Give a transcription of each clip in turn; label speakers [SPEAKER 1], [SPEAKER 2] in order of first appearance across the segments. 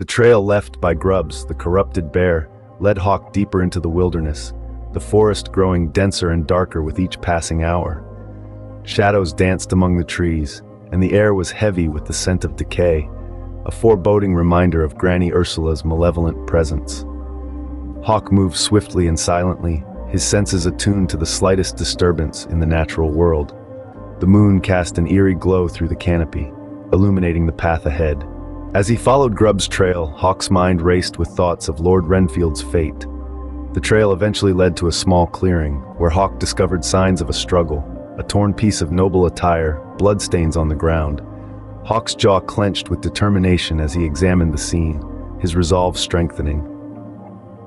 [SPEAKER 1] The trail left by Grubs, the corrupted bear, led Hawk deeper into the wilderness, the forest growing denser and darker with each passing hour. Shadows danced among the trees, and the air was heavy with the scent of decay, a foreboding reminder of Granny Ursula's malevolent presence. Hawk moved swiftly and silently, his senses attuned to the slightest disturbance in the natural world. The moon cast an eerie glow through the canopy, illuminating the path ahead. As he followed Grub's trail, Hawk's mind raced with thoughts of Lord Renfield's fate. The trail eventually led to a small clearing, where Hawk discovered signs of a struggle, a torn piece of noble attire, bloodstains on the ground. Hawk's jaw clenched with determination as he examined the scene, his resolve strengthening.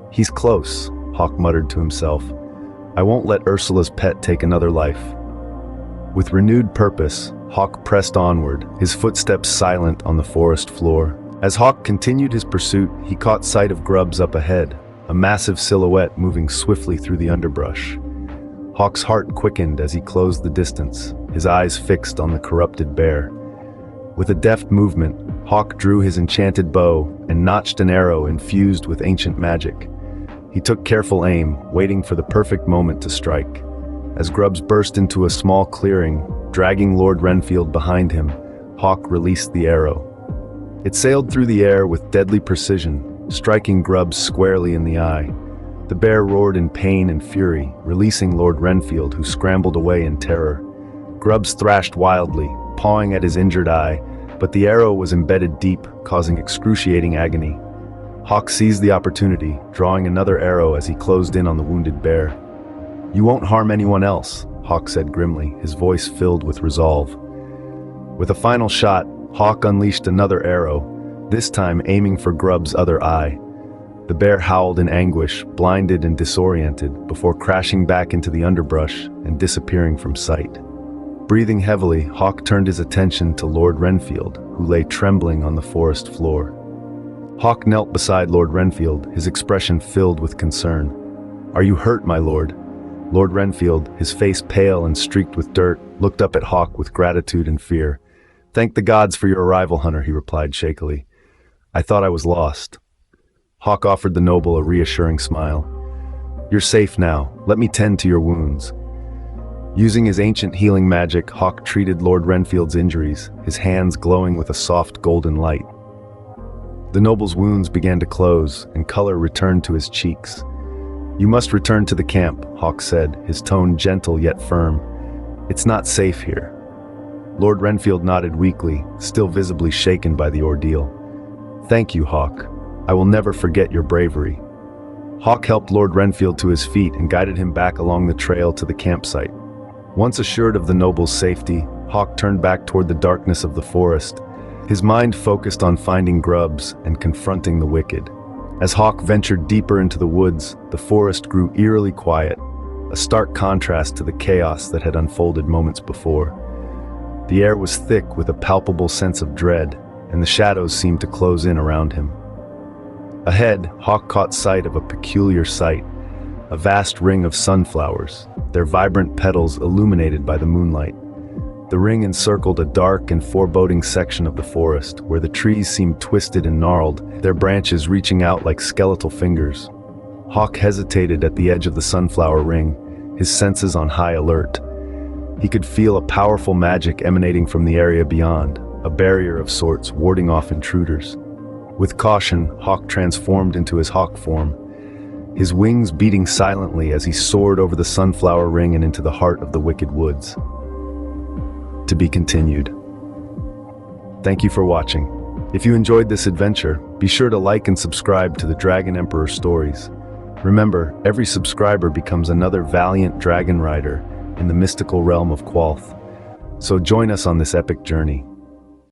[SPEAKER 1] "He's close," Hawk muttered to himself. "I won't let Ursula's pet take another life." With renewed purpose, Hawk pressed onward, his footsteps silent on the forest floor. As Hawk continued his pursuit, he caught sight of Grubs up ahead, a massive silhouette moving swiftly through the underbrush. Hawk's heart quickened as he closed the distance, his eyes fixed on the corrupted bear. With a deft movement, Hawk drew his enchanted bow and notched an arrow infused with ancient magic. He took careful aim, waiting for the perfect moment to strike. As Grubs burst into a small clearing, dragging Lord Renfield behind him, Hawk released the arrow. It sailed through the air with deadly precision, striking Grubs squarely in the eye. The bear roared in pain and fury, releasing Lord Renfield, who scrambled away in terror. Grubs thrashed wildly, pawing at his injured eye, but the arrow was embedded deep, causing excruciating agony. Hawk seized the opportunity, drawing another arrow as he closed in on the wounded bear. "You won't harm anyone else," Hawk said grimly, his voice filled with resolve. With a final shot, Hawk unleashed another arrow, this time aiming for Grub's other eye. The bear howled in anguish, blinded and disoriented, before crashing back into the underbrush and disappearing from sight. Breathing heavily, Hawk turned his attention to Lord Renfield, who lay trembling on the forest floor. Hawk knelt beside Lord Renfield, his expression filled with concern. "Are you hurt, my lord?" Lord Renfield, his face pale and streaked with dirt, looked up at Hawk with gratitude and fear. "Thank the gods for your arrival, Hunter," he replied shakily. "I thought I was lost." Hawk offered the noble a reassuring smile. "You're safe now. Let me tend to your wounds." Using his ancient healing magic, Hawk treated Lord Renfield's injuries, his hands glowing with a soft golden light. The noble's wounds began to close, and color returned to his cheeks. "You must return to the camp," Hawk said, his tone gentle yet firm. "It's not safe here." Lord Renfield nodded weakly, still visibly shaken by the ordeal. "Thank you, Hawk. I will never forget your bravery." Hawk helped Lord Renfield to his feet and guided him back along the trail to the campsite. Once assured of the noble's safety, Hawk turned back toward the darkness of the forest, his mind focused on finding Grubs and confronting the wicked. As Hawk ventured deeper into the woods, the forest grew eerily quiet, a stark contrast to the chaos that had unfolded moments before. The air was thick with a palpable sense of dread, and the shadows seemed to close in around him. Ahead, Hawk caught sight of a peculiar sight, a vast ring of sunflowers, their vibrant petals illuminated by the moonlight. The ring encircled a dark and foreboding section of the forest, where the trees seemed twisted and gnarled, their branches reaching out like skeletal fingers. Hawk hesitated at the edge of the sunflower ring, his senses on high alert. He could feel a powerful magic emanating from the area beyond, a barrier of sorts warding off intruders. With caution, Hawk transformed into his hawk form, his wings beating silently as he soared over the sunflower ring and into the heart of the wicked woods. To be continued. Thank you for watching. If you enjoyed this adventure, be sure to like and subscribe to the Dragon Emperor Stories. Remember, every subscriber becomes another valiant dragon rider in the mystical realm of Qualth. So join us on this epic journey.